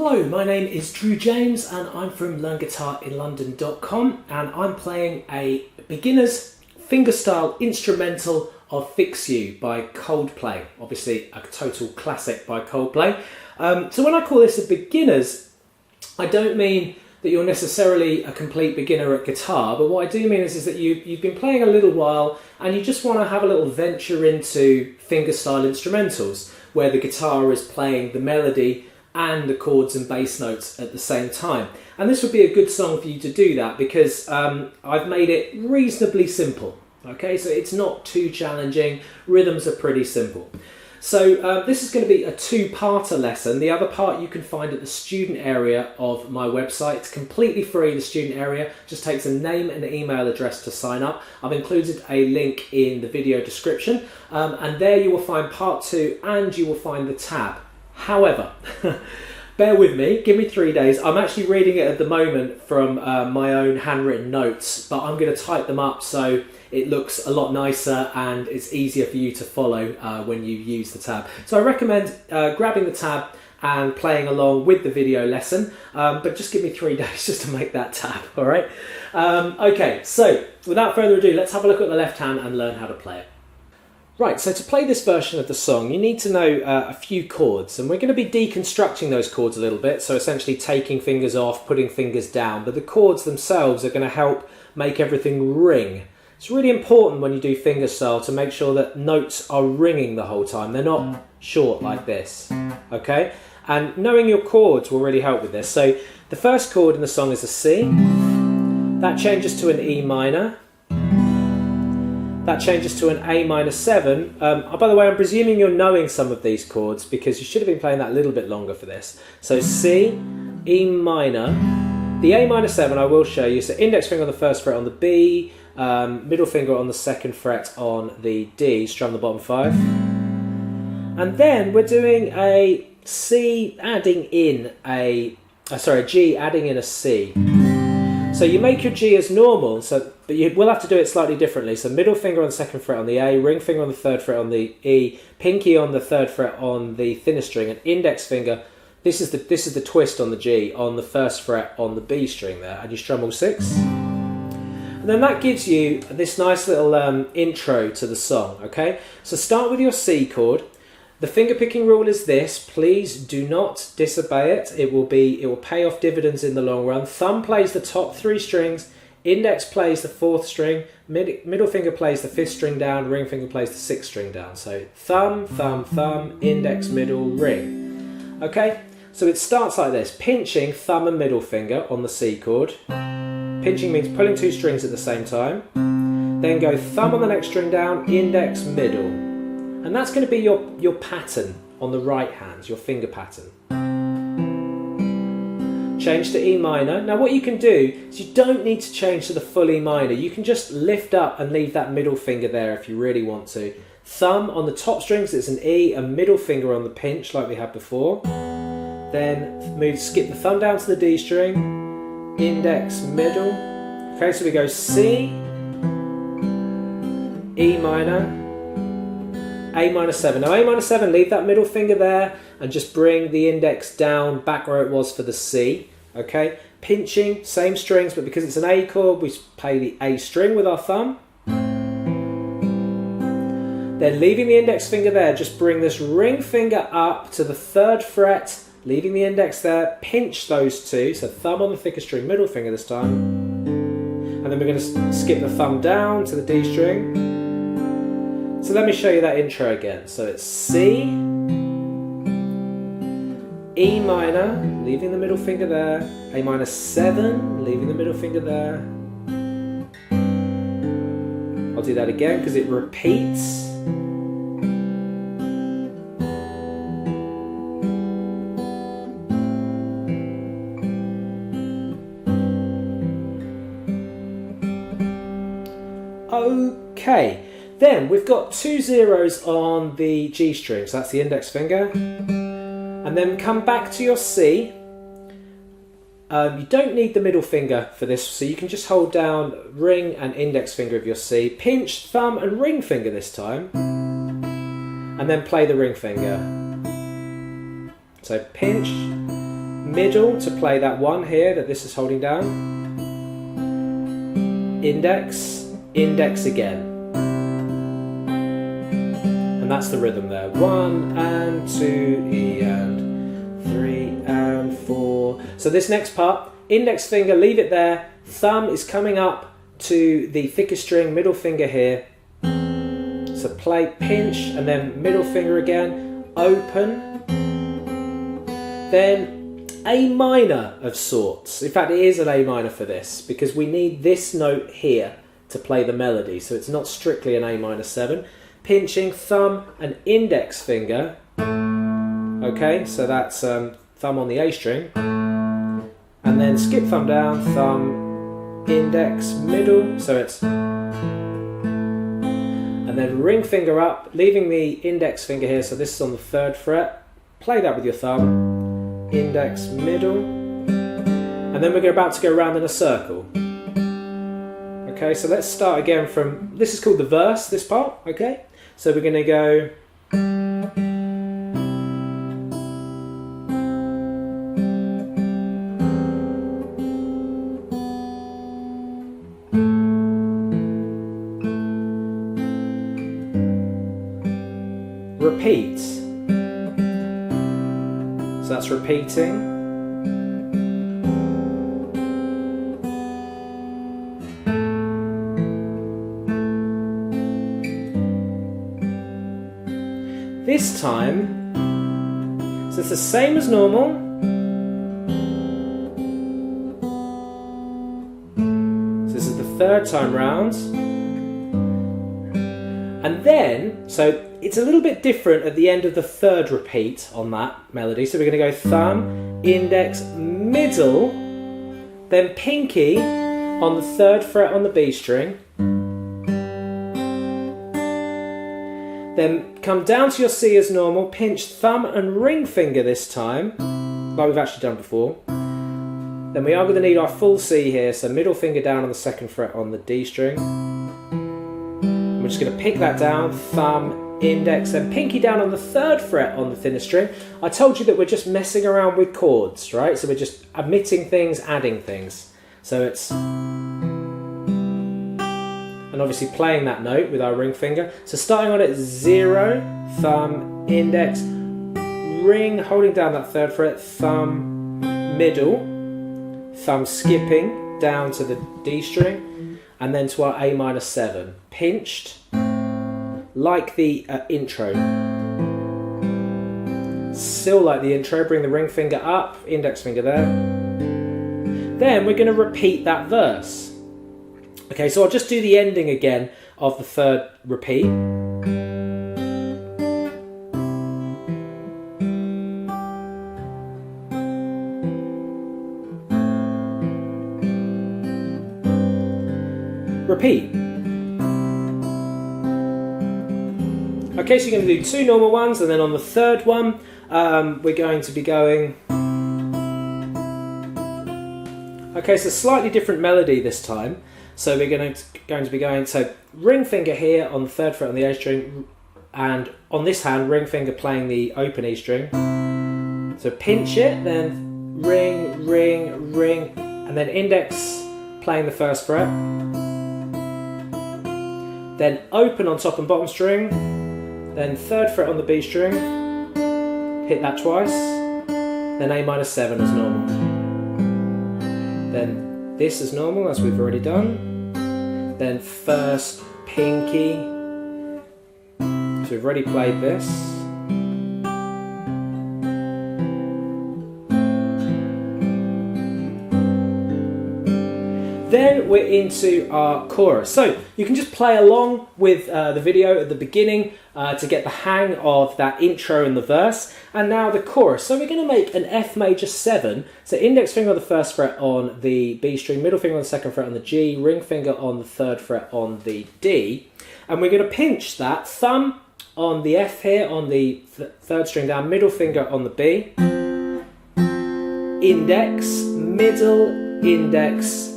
Hello, my name is Drue James and I'm from LearnGuitarInLondon.com and I'm playing a beginner's fingerstyle instrumental of Fix You by Coldplay. Obviously a total classic by Coldplay. So when I call this a beginner's, I don't mean that you're necessarily a complete beginner at guitar, but what I do mean is that you've been playing a little while and you just want to have a little venture into fingerstyle instrumentals where the guitar is playing the melody and the chords and bass notes at the same time. And this would be a good song for you to do that because I've made it reasonably simple. Okay, so it's not too challenging, rhythms are pretty simple. So this is going to be a two-parter lesson. The other part you can find at the student area of my website. It's completely free, the student area. Just takes a name and an email address to sign up. I've included a link in the video description. And there you will find part 2 and you will find the tab. However, bear with me, give me 3 days. I'm actually reading it at the moment from my own handwritten notes, but I'm going to type them up so it looks a lot nicer and it's easier for you to follow when you use the tab. So I recommend grabbing the tab and playing along with the video lesson, but just give me 3 days just to make that tab, all right? Okay, so without further ado, let's have a look at the left hand and learn how to play it. Right, so to play this version of the song, you need to know a few chords, and we're going to be deconstructing those chords a little bit, so essentially taking fingers off, putting fingers down, but the chords themselves are going to help make everything ring. It's really important when you do fingerstyle to make sure that notes are ringing the whole time. They're not short like this, okay? And knowing your chords will really help with this. So the first chord in the song is a C. That changes to an E minor. That changes to an A minor 7. By the way, I'm presuming you're knowing some of these chords because you should have been playing that a little bit longer for this. So C, E minor, the A minor 7 I will show you. So index finger on the first fret on the B, middle finger on the second fret on the D, strum the bottom 5. And then we're doing a C adding in a G adding in a C. So you make your G as normal, but you will have to do it slightly differently. So middle finger on the second fret on the A, ring finger on the third fret on the E, pinky on the third fret on the thinner string, and index finger, this is the twist on the G, on the first fret on the B string there, and you strum all 6. And then that gives you this nice little intro to the song, okay? So start with your C chord. The finger picking rule is this: please do not disobey it. It will pay off dividends in the long run. Thumb plays the top 3 strings, index plays the 4th string, middle finger plays the 5th string down, ring finger plays the 6th string down. So thumb, thumb, thumb, index, middle, ring. Okay, so it starts like this: pinching thumb and middle finger on the C chord. Pinching means pulling 2 strings at the same time. Then go thumb on the next string down, index, middle. And that's going to be your pattern on the right hand, your finger pattern. Change to E minor. Now what you can do is you don't need to change to the full E minor. You can just lift up and leave that middle finger there if you really want to. Thumb on the top strings, it's an E, a middle finger on the pinch like we had before. Then skip the thumb down to the D string, index, middle. Okay, so we go C, E minor, A minor 7. Now A minor 7, leave that middle finger there and just bring the index down back where it was for the C. Okay, pinching, same strings, but because it's an A chord, we play the A string with our thumb. Then leaving the index finger there, just bring this ring finger up to the 3rd fret, leaving the index there, pinch those 2, so thumb on the thicker string, middle finger this time. And then we're going to skip the thumb down to the D string. So let me show you that intro again. So it's C, E minor, leaving the middle finger there, A minor 7, leaving the middle finger there. I'll do that again because it repeats. Okay. Then we've got 2 zeros on the G string, so that's the index finger. And then come back to your C. You don't need the middle finger for this, so you can just hold down ring and index finger of your C, pinch thumb and ring finger this time, and then play the ring finger. So pinch, middle to play that 1 here that this is holding down. Index, index again. And that's the rhythm there. 1 and 2, E and 3 and 4. So this next part, index finger, leave it there. Thumb is coming up to the thicker string, middle finger here. So play, pinch, and then middle finger again, open. Then A minor of sorts. In fact, it is an A minor for this because we need this note here to play the melody. So it's not strictly an A minor 7. Pinching, thumb and index finger. Okay, so that's thumb on the A string. And then skip thumb down, thumb, index, middle. So it's... And then ring finger up, leaving the index finger here. So this is on the 3rd fret. Play that with your thumb. Index, middle. And then we're about to go around in a circle. Okay, so let's start again from... This is called the verse, this part, okay? So we're going to go... Repeat. So that's repeating. This time, so it's the same as normal. So this is the 3rd time round. And then, so it's a little bit different at the end of the 3rd repeat on that melody. So we're going to go thumb, index, middle, then pinky on the 3rd fret on the B string. Then come down to your C as normal, pinch thumb and ring finger this time, like we've actually done before. Then we are going to need our full C here, so middle finger down on the 2nd fret on the D string. We're just going to pick that down, thumb, index, and pinky down on the 3rd fret on the thinner string. I told you that we're just messing around with chords, right? So we're just omitting things, adding things. So it's... And obviously playing that note with our ring finger. So starting on at 0, thumb, index, ring, holding down that 3rd fret, thumb, middle, thumb skipping down to the D string, and then to our A minor 7. Pinched, like the intro. Still like the intro, bring the ring finger up, index finger there. Then we're going to repeat that verse. Okay, so I'll just do the ending again of the 3rd repeat. Repeat. Okay, so you're going to do 2 normal ones, and then on the 3rd one, we're going to be going... Okay, so slightly different melody this time. So we're going to be going, so ring finger here on the 3rd fret on the A string, and on this hand, ring finger playing the open E string. So pinch it, then ring, ring, ring, and then index playing the 1st fret. Then open on top and bottom string, then 3rd fret on the B string, hit that twice, then A minor 7 as normal. Then this is normal, as we've already done. Then first pinky. So we've already played this. Then we're into our chorus. So you can just play along with the video at the beginning to get the hang of that intro and the verse. And now the chorus. So we're going to make an F major 7. So index finger on the 1st fret on the B string, middle finger on the 2nd fret on the G, ring finger on the 3rd fret on the D. And we're going to pinch that, thumb on the F here on the 3rd string down, middle finger on the B, index, middle, index.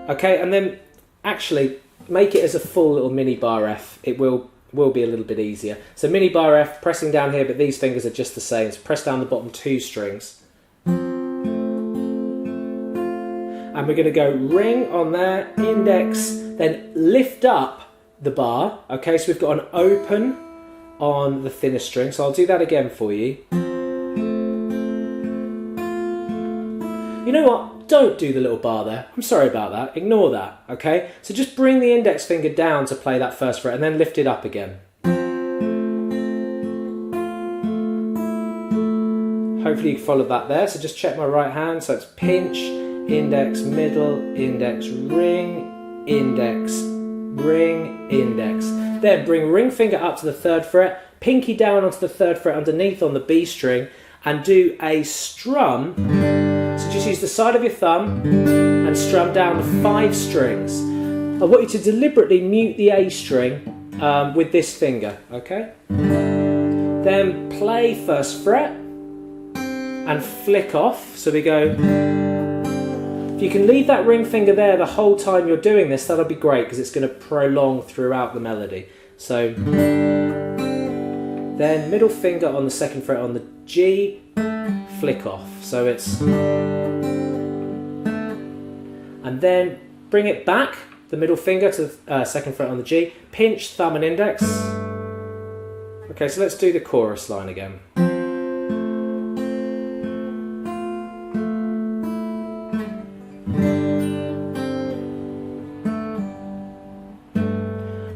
Okay, and then actually make it as a full little mini bar F. It will be a little bit easier. So mini bar F, pressing down here, but these fingers are just the same. So press down the bottom 2 strings. And and we're going to go ring on there, index, then lift up the bar. Okay, so we've got an open on the thinner string, so I'll do that again for you. You know what? Don't do the little bar there. I'm sorry about that. Ignore that, okay? So just bring the index finger down to play that first fret and then lift it up again. Hopefully you followed that there. So just check my right hand. So it's pinch, index, middle, index, ring, index, ring, index. Then bring ring finger up to the 3rd fret, pinky down onto the 3rd fret underneath on the B string, and do a strum. So just use the side of your thumb and strum down the 5 strings. I want you to deliberately mute the A string with this finger, okay? Then play 1st fret and flick off. So we go, if you can leave that ring finger there the whole time you're doing this, that'll be great because it's going to prolong throughout the melody. So then middle finger on the 2nd fret on the G, flick off. So it's, and then bring it back, the middle finger to the 2nd fret on the G, pinch, thumb and index. Okay, so let's do the chorus line again.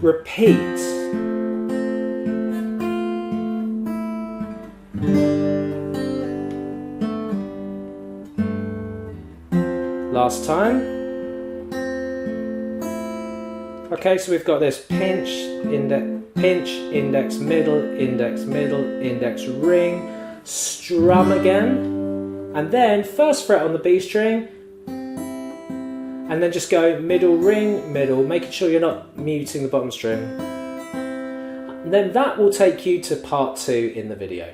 Repeat. Last time. Okay, so we've got this pinch, index, middle, index, ring, strum again, and then 1st fret on the B string, and then just go middle, ring, middle, making sure you're not muting the bottom string. And then that will take you to part 2 in the video.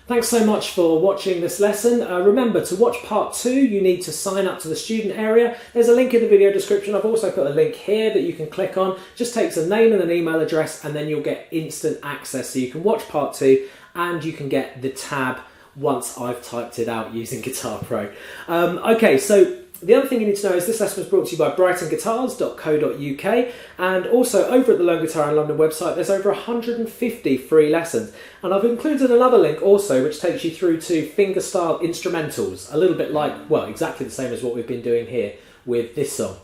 Thanks so much for watching this lesson. Remember, to watch part 2, you need to sign up to the student area. There's a link in the video description. I've also put a link here that you can click on. Just takes a name and an email address, and then you'll get instant access. So you can watch part 2 and you can get the tab once I've typed it out using Guitar Pro. Okay, so the other thing you need to know is this lesson was brought to you by brightonguitars.co.uk, and also over at the Learn Guitar in London website there's over 150 free lessons, and I've included another link also which takes you through to fingerstyle instrumentals, a little bit like, well, exactly the same as what we've been doing here with this song.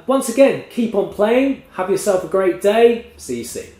Once again, keep on playing, have yourself a great day, see you soon.